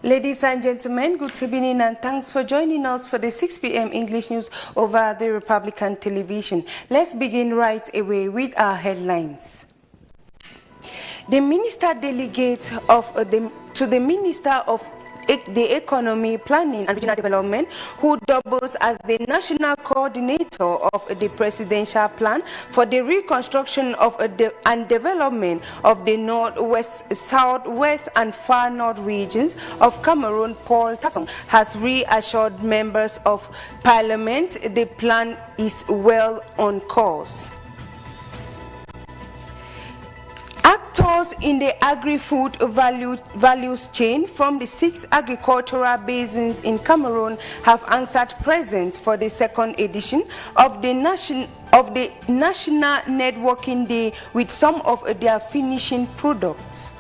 Ladies and gentlemen, good evening and thanks for joining us for the 6 p.m. English news over the Republican television. Let's begin right away with our headlines. The Minister Delegate to the Minister of the Economy, Planning and Regional Development, who doubles as the National Coordinator of the Presidential Plan for the Reconstruction and Development of the Northwest, Southwest and Far North regions of Cameroon, Paul Tasson, has reassured members of Parliament the plan is well on course. Actors in the agri-food values chain from the 6 agricultural basins in Cameroon have answered present for the second edition of the National Networking Day with some of their finishing products.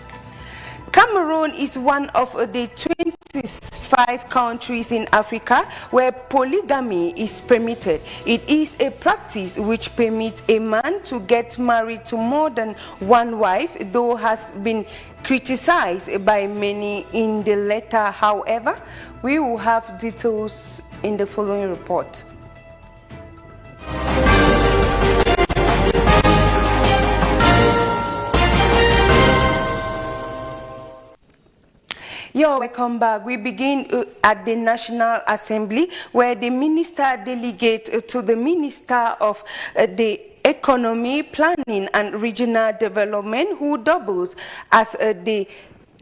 Cameroon is one of the 25 countries in Africa where polygamy is permitted. It is a practice which permits a man to get married to more than one wife, though has been criticized by many in the letter. However, we will have details in the following report. Welcome back. We begin at the National Assembly, where the Minister Delegate to the Minister of the Economy, Planning and Regional Development, who doubles as the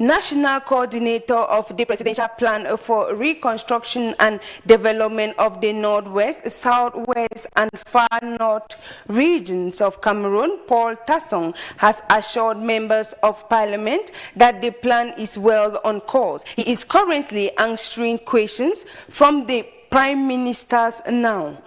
National Coordinator of the Presidential Plan for Reconstruction and Development of the Northwest, Southwest and Far North regions of Cameroon, Paul Tasson, has assured members of Parliament that the plan is well on course. He is currently answering questions from the Prime Ministers now.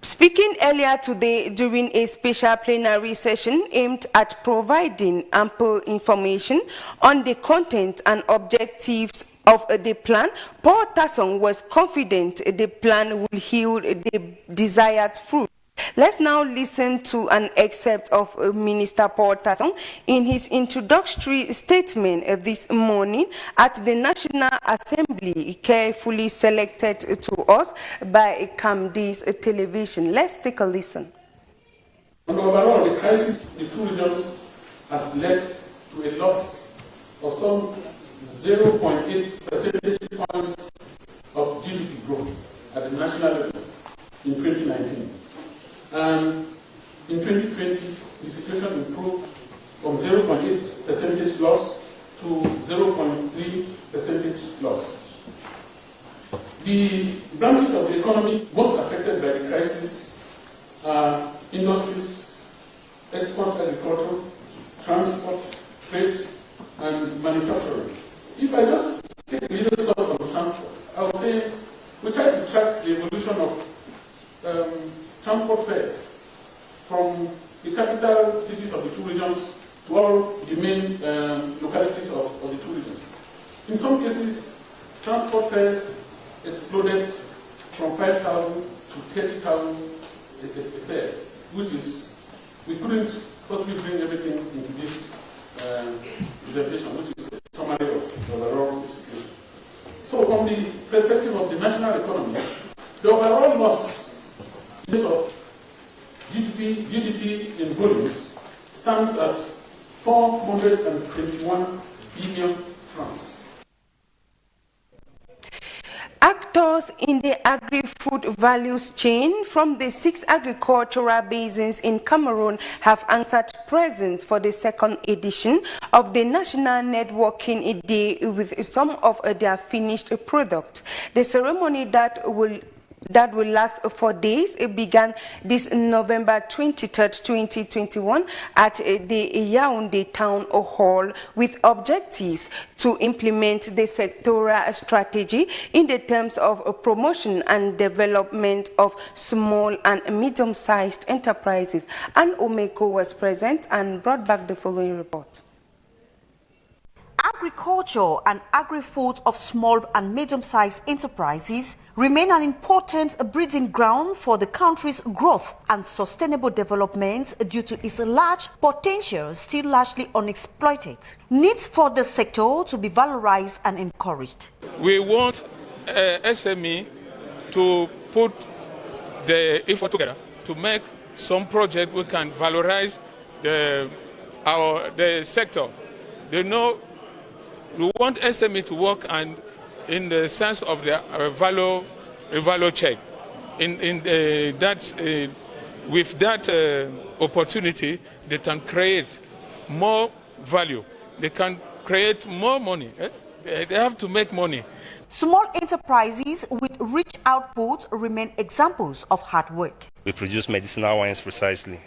Speaking earlier today during a special plenary session aimed at providing ample information on the content and objectives of the plan, Paul Tasson was confident the plan will yield the desired fruit. Let's now listen to an excerpt of Minister Paul Tasson in his introductory statement this morning at the National Assembly, carefully selected to us by Camdi's television. Let's take a listen. And overall, the crisis in the two regions has led to a loss of some 0.8 percentage points of GDP growth at the national level in 2019. And in 2020, the situation improved from 0.8 percentage loss to 0.3 percentage loss. The branches of the economy most affected by the crisis are industries, export agriculture, transport, trade, and manufacturing. If I just take a little stop on transport, I'll say we try to track the evolution of transport fares from the capital cities of the two regions to all the main localities of the two regions. In some cases, transport fares exploded from 5,000 to 30,000 a fare, which is, we couldn't possibly bring everything into this presentation, which is a summary of the overall situation. So from the perspective of the national economy, the overall loss in terms of GDP in volumes stands at 421 billion francs. Actors in the agri-food values chain from the 6 agricultural basins in Cameroon have answered present for the second edition of the National Networking Day with some of their finished products. The ceremony that will last 4 days. It began this November 23rd, 2021 at the Yaoundé Town Hall with objectives to implement the sectoral strategy in the terms of promotion and development of small and medium-sized enterprises. And Omeko was present and brought back the following report. Agriculture and agri-food of small and medium-sized enterprises remain an important breeding ground for the country's growth and sustainable development due to its large potential still largely unexploited. Needs for the sector to be valorized and encouraged. We want SME to put the effort together to make some project we can valorize the sector. They know we want SME to work and in the sense of the value check. With that opportunity, they can create more value. They can create more money. They have to make money. Small enterprises with rich output remain examples of hard work. We produce medicinal wines precisely.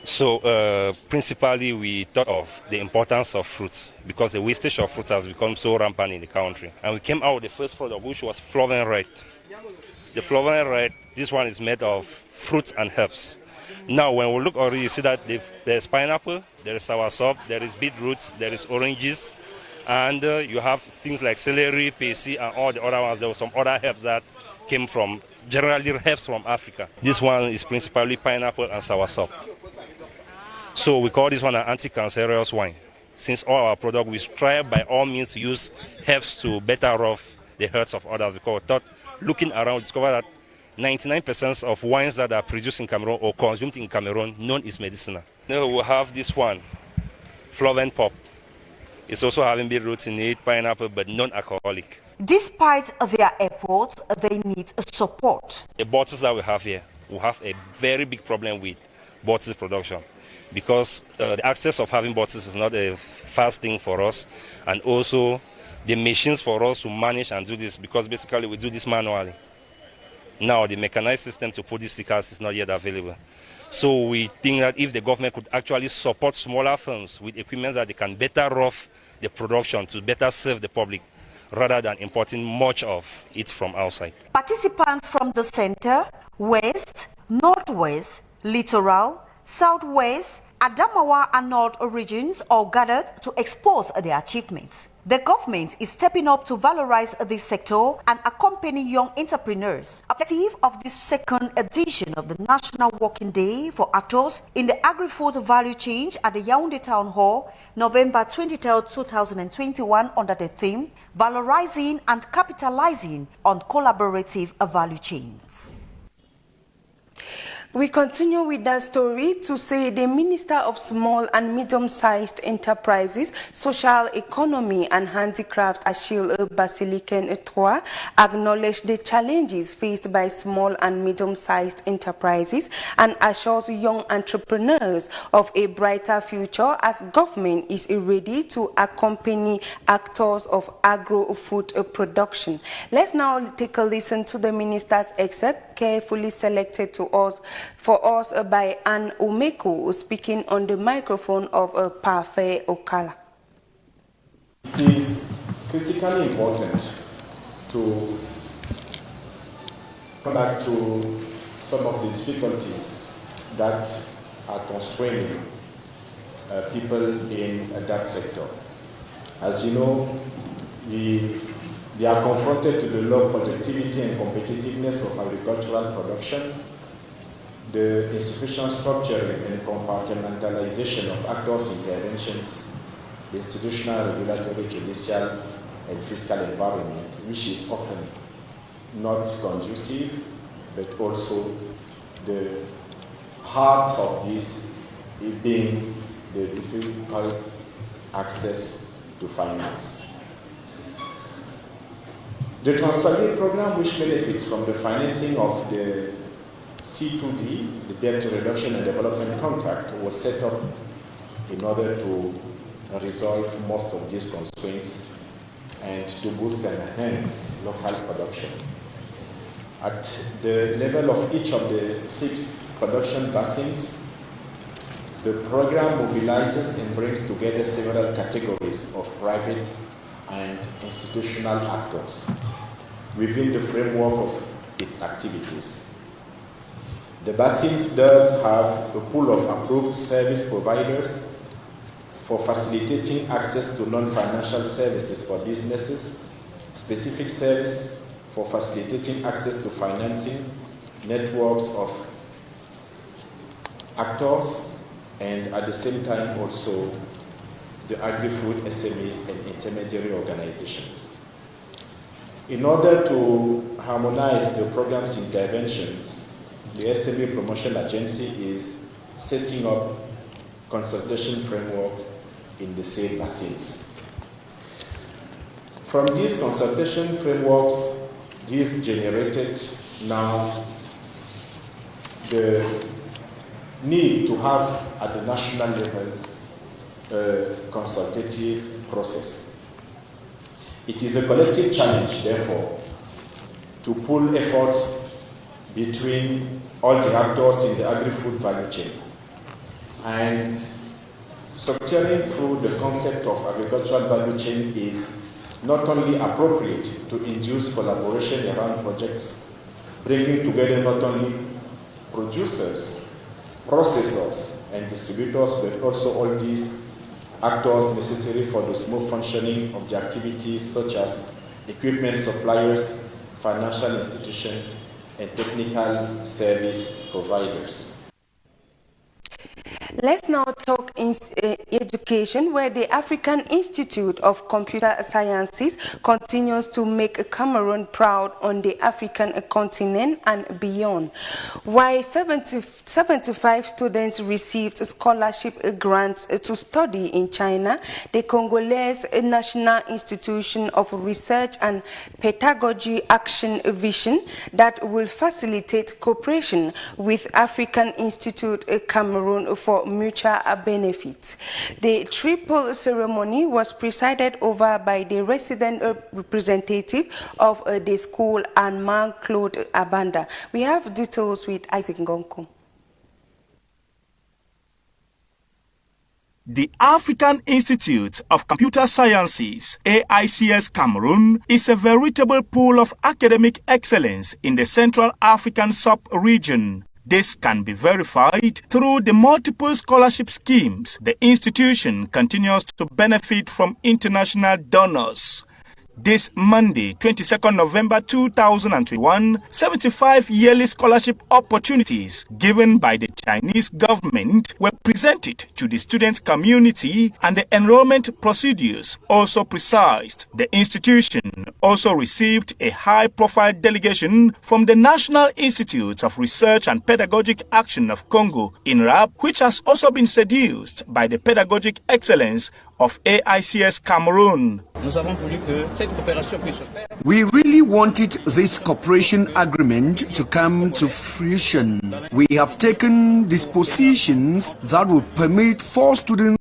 So principally we thought of the importance of fruits because the wastage of fruits has become so rampant in the country. And we came out with the first product, which was Flovin Red. The Flovin Red, this one is made of fruits and herbs. Now when we look already, you see that there's pineapple, there is soursop, there is beetroots, there is oranges, and you have things like celery, pacey, and all the other ones. There were some other herbs that came from, generally herbs from Africa. This one is principally pineapple and soursop. So we call this one an anti-cancerous wine. Since all our products, we try by all means to use herbs to better off the health of others. Because we thought, looking around, we discovered that 99% of wines that are produced in Cameroon or consumed in Cameroon, none is medicinal. Now we have this one, Flovin Pop. It's also having beetroot in it, pineapple, but non-alcoholic. Despite their efforts, they need support. The bottles that we have here, we have a very big problem with bottles production because the access of having bottles is not a fast thing for us, and also the machines for us to manage and do this, because basically we do this manually. Now the mechanized system to put these stickers is not yet available. So we think that if the government could actually support smaller firms with equipment that they can better off the production to better serve the public, rather than importing much of it from outside. Participants from the center, west, northwest, littoral, southwest, Adamawa and North regions all gathered to expose their achievements. The government is stepping up to valorize this sector and accompany young entrepreneurs. Objective of this second edition of the National Working Day for Actors in the Agri-Food Value Chain at the Yaoundé Town Hall, November 23, 2021, under the theme, Valorizing and Capitalizing on Collaborative Value Chains. We continue with that story to say the Minister of Small and Medium-Sized Enterprises, Social Economy and Handicraft, Achille Basiliken Etoile, acknowledged the challenges faced by small and medium-sized enterprises and assures young entrepreneurs of a brighter future as government is ready to accompany actors of agro-food production. Let's now take a listen to the Minister's excerpt, carefully selected for us by Anne Omeko, speaking on the microphone of Parfait Okala. It is critically important to come back to some of the difficulties that are constraining people in that sector. As you know, they are confronted to the low productivity and competitiveness of agricultural production, the insufficient structuring and compartmentalization of actors' interventions, the institutional, regulatory, judicial, and fiscal environment, which is often not conducive, but also the heart of this is being the difficult access to finance. The Transformation Program, which benefits from the financing of the C2D, the Debt Reduction and Development Contract, was set up in order to resolve most of these constraints and to boost and enhance local production. At the level of each of the 6 production basins, the program mobilizes and brings together several categories of private and institutional actors within the framework of its activities. The basins does have a pool of approved service providers for facilitating access to non-financial services for businesses, specific service for facilitating access to financing, networks of actors, and at the same time also the agri-food SMEs and intermediary organizations. In order to harmonize the program's interventions, the SME Promotion Agency is setting up consultation frameworks in the same basins. From these consultation frameworks, these generated now the need to have at the national level a consultative process. It is a collective challenge, therefore, to pool efforts between all the actors in the agri-food value chain and structuring through the concept of agricultural value chain is not only appropriate to induce collaboration around projects, bringing together not only producers, processors, and distributors, but also all these actors necessary for the smooth functioning of the activities such as equipment suppliers, financial institutions, and technical service providers. Let's now talk in education, where the African Institute of Computer Sciences continues to make Cameroon proud on the African continent and beyond. While 75 students received scholarship grants to study in China, the Congolese National Institution of Research and Pedagogy Action Vision that will facilitate cooperation with African Institute Cameroon for mutual benefits. The triple ceremony was presided over by the resident representative of the school, Anne Claude Abanda. We have details with Isaac Ngonko. The African Institute of Computer Sciences, AICS Cameroon, is a veritable pool of academic excellence in the Central African sub-region. This can be verified through the multiple scholarship schemes the institution continues to benefit from international donors. This Monday, 22nd November 2021, 75 yearly scholarship opportunities given by the Chinese government were presented to the student community, and the enrollment procedures also precised. The institution also received a high-profile delegation from the National Institute of Research and Pedagogic Action of Congo, INRAP, which has also been seduced by the pedagogic excellence of AICS Cameroon. We really wanted this cooperation agreement to come to fruition. We have taken dispositions that will permit 4 students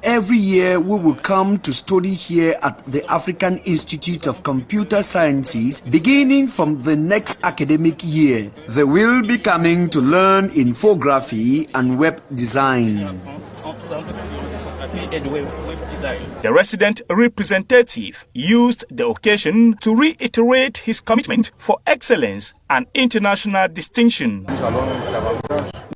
every year we will come to study here at the African Institute of Computer Sciences beginning from the next academic year. They will be coming to learn infography and web design. The resident representative used the occasion to reiterate his commitment for excellence and international distinction.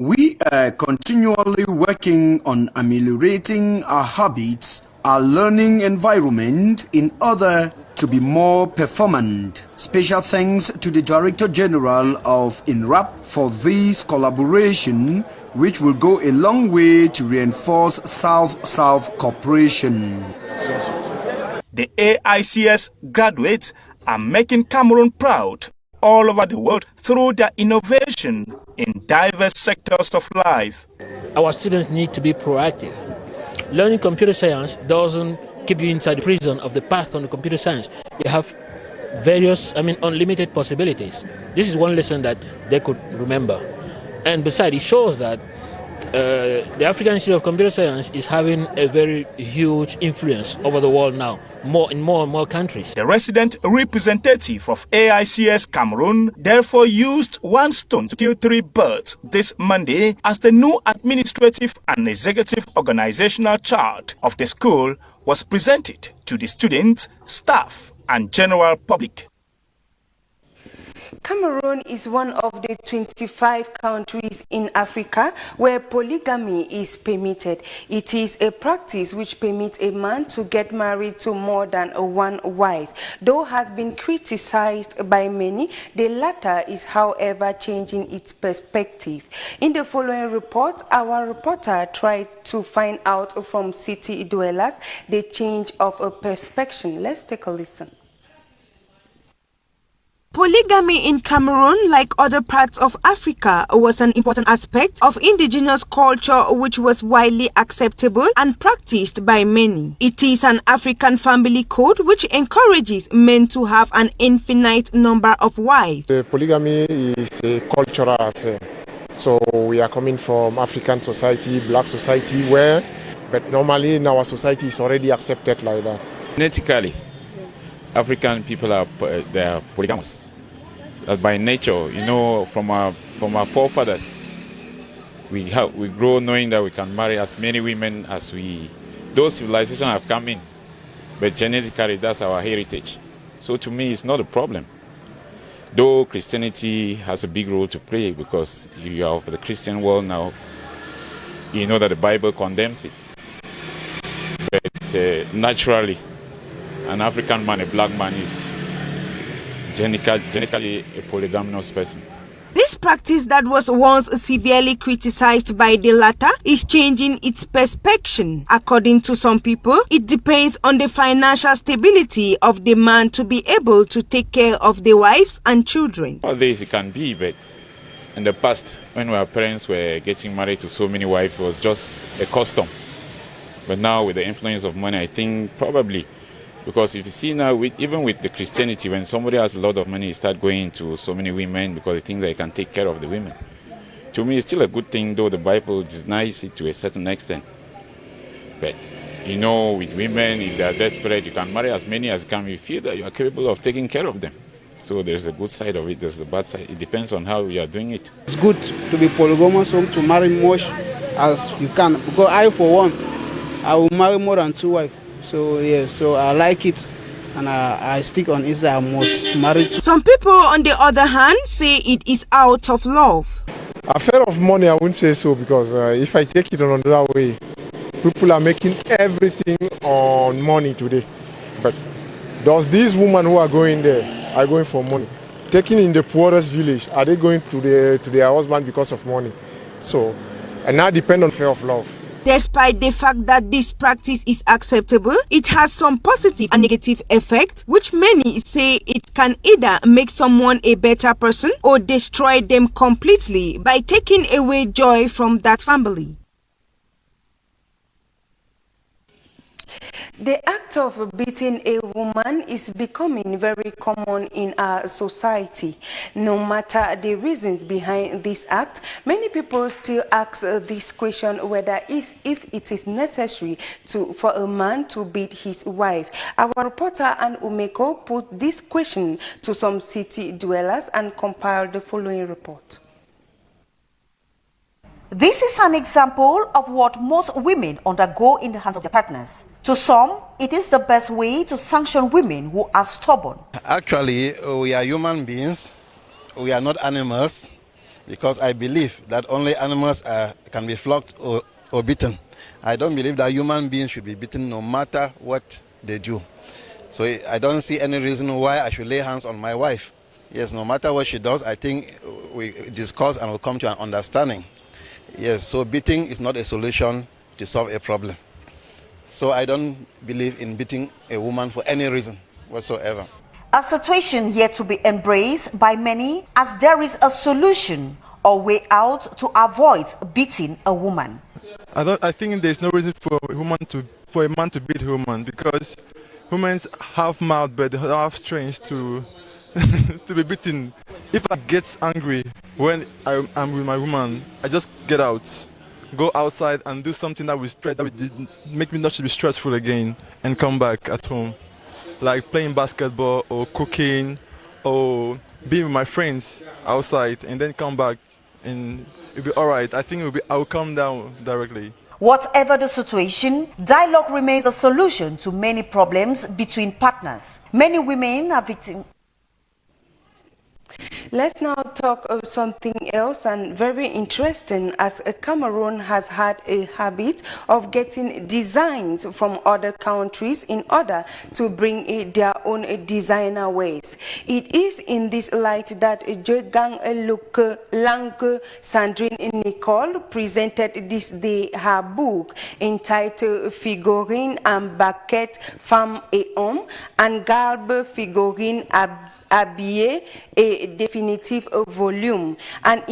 We are continually working on ameliorating our habits, our learning environment in order to be more performant. Special thanks to the Director General of INRAP for this collaboration, which will go a long way to reinforce South-South cooperation. The AICS graduates are making Cameroon proud all over the world through their innovation in diverse sectors of life. Our students need to be proactive. Learning computer science doesn't keep you inside the prison of the path on the computer science. You have various, unlimited possibilities. This is one lesson that they could remember. And besides, it shows that the African Institute of Computer Science is having a very huge influence over the world now, in more and more countries. The resident representative of AICS Cameroon therefore used 1 stone to kill 3 birds this Monday as the new administrative and executive organizational chart of the school was presented to the students, staff, and general public. Cameroon is one of the 25 countries in Africa where polygamy is permitted. It is a practice which permits a man to get married to more than one wife. Though has been criticized by many, the latter is, however, changing its perspective. In the following report, our reporter tried to find out from city dwellers the change of a perspective. Let's take a listen. Polygamy in Cameroon, like other parts of Africa, was an important aspect of indigenous culture which was widely acceptable and practiced by many. It is an African family code which encourages men to have an infinite number of wives. Polygamy is a cultural affair. So we are coming from African society, black society, but normally in our society it's already accepted like that. Genetically, African people are polygamous. That by nature, you know, from our forefathers, we grow knowing that we can marry as many women as those civilizations have come in. But genetically, that's our heritage. So to me, it's not a problem. Though Christianity has a big role to play because you are of the Christian world now, you know that the Bible condemns it. But naturally, an African man, a black man, is genetically a polygamous person. This practice that was once severely criticized by the latter is changing its perspective. According to some people, it depends on the financial stability of the man to be able to take care of the wives and children. Nowadays it can be, but in the past, when our parents were getting married to so many wives, it was just a custom. But now with the influence of money, I think probably, because if you see now, even with the Christianity, when somebody has a lot of money, he start going to so many women because they think they can take care of the women. To me, it's still a good thing, though the Bible denies it to a certain extent. But, you know, with women, if they are desperate, you can marry as many as you can. You feel that you are capable of taking care of them. So there's a good side of it, there's the bad side. It depends on how you are doing it. It's good to be polygamous, to marry much as you can. Because I, for one, I will marry more than 2 wives. So yes, so I like it, and I stick on it. I must marry. Some people, on the other hand, say it is out of love. Affair of money, I wouldn't say so, because if I take it on another way, people are making everything on money today. But does these women who are going there are going for money? Taking in the poorest village, are they going to their husband because of money? So, and now depend on affair of love. Despite the fact that this practice is acceptable, it has some positive and negative effects, which many say it can either make someone a better person or destroy them completely by taking away joy from that family. The act of beating a woman is becoming very common in our society. No matter the reasons behind this act, many people still ask this question whether if it is necessary for a man to beat his wife. Our reporter Ann Umeko put this question to some city dwellers and compiled the following report. This is an example of what most women undergo in the hands of their partners. To some, it is the best way to sanction women who are stubborn. Actually, we are human beings. We are not animals, because I believe that only animals can be flogged or beaten. I don't believe that human beings should be beaten no matter what they do. So I don't see any reason why I should lay hands on my wife. Yes, no matter what she does, I think we discuss and we'll come to an understanding. Yes, so beating is not a solution to solve a problem. So I don't believe in beating a woman for any reason whatsoever. A situation yet to be embraced by many, as there is a solution or way out to avoid beating a woman. I think there's no reason for a man to beat a woman, because women have mouth but they have strength to to be beaten. If I get angry when I'm with my woman, I just get out, go outside and do something that will make me not to be stressful again, and come back at home, like playing basketball or cooking or being with my friends outside, and then come back and it'll be all right. I think I'll calm down directly. Whatever the situation, dialogue remains a solution to many problems between partners. Many women are victims. Let's now talk of something else and very interesting, as Cameroon has had a habit of getting designs from other countries in order to bring their own designer ways. It is in this light that Sandrine Nicole presented this day her book entitled Figurine en Baguette Femmes et Hommes and Garbe Figurine Habillé, a definitive volume, an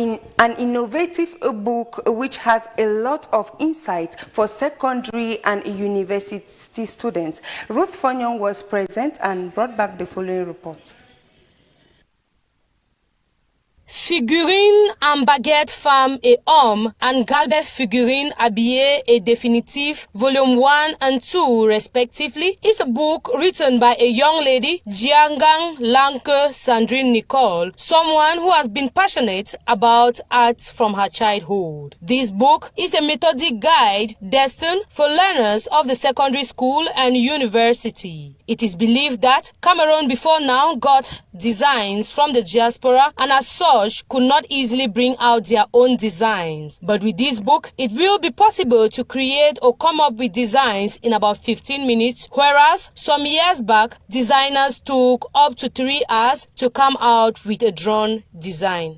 innovative book which has a lot of insight for secondary and university students. Ruth Fonyon was present and brought back the following report. Figurine en baguette femmes et hommes and Galbe figurine habillé et définitive, volume 1 and 2 respectively, is a book written by a young lady, Jiangang Lanke Sandrine Nicole, someone who has been passionate about art from her childhood. This book is a methodic guide destined for learners of the secondary school and university. It is believed that Cameroon before now got designs from the diaspora and as such could not easily bring out their own designs. But with this book, it will be possible to create or come up with designs in about 15 minutes, whereas some years back, designers took up to 3 hours to come out with a drawn design.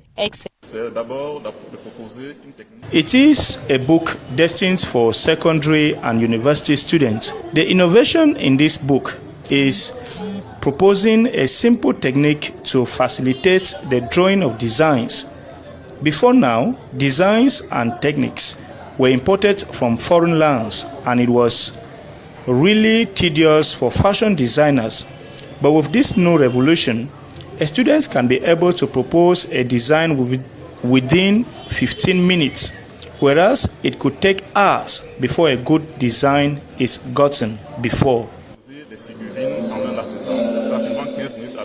It is a book destined for secondary and university students. The innovation in this book is proposing a simple technique to facilitate the drawing of designs. Before now, designs and techniques were imported from foreign lands, and it was really tedious for fashion designers. But with this new revolution, students can be able to propose a design within 15 minutes, whereas it could take hours before a good design is gotten before.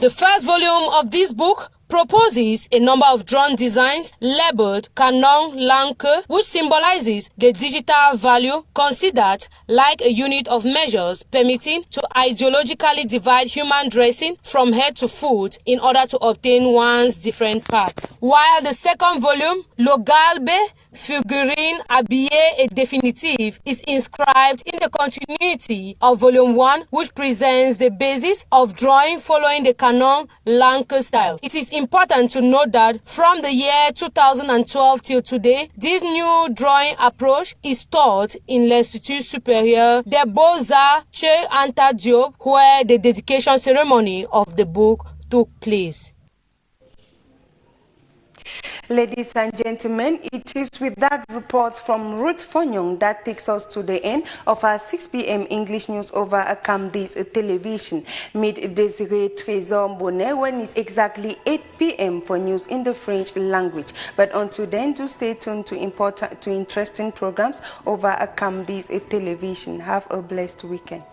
The first volume of this book proposes a number of drawn designs labeled Canon Lanke, which symbolizes the digital value considered like a unit of measures permitting to ideologically divide human dressing from head to foot in order to obtain one's different parts. While the second volume, Le Galbe Figurine Habillé et Définitive, is inscribed in the continuity of volume 1, which presents the basis of drawing following the Canon Lanke style. It is important to note that from the year 2012 till today, this new drawing approach is taught in l'Institut Supérieur des Beaux-Arts chez Anta Diop, where the dedication ceremony of the book took place. Ladies and gentlemen, it is with that report from Ruth Fonyon that takes us to the end of our 6 p.m. English news over Camdis television. Meet Desiree Trésor Bonnet when it's exactly 8 p.m. for news in the French language. But until then, do stay tuned to interesting programs over Camdis television. Have a blessed weekend.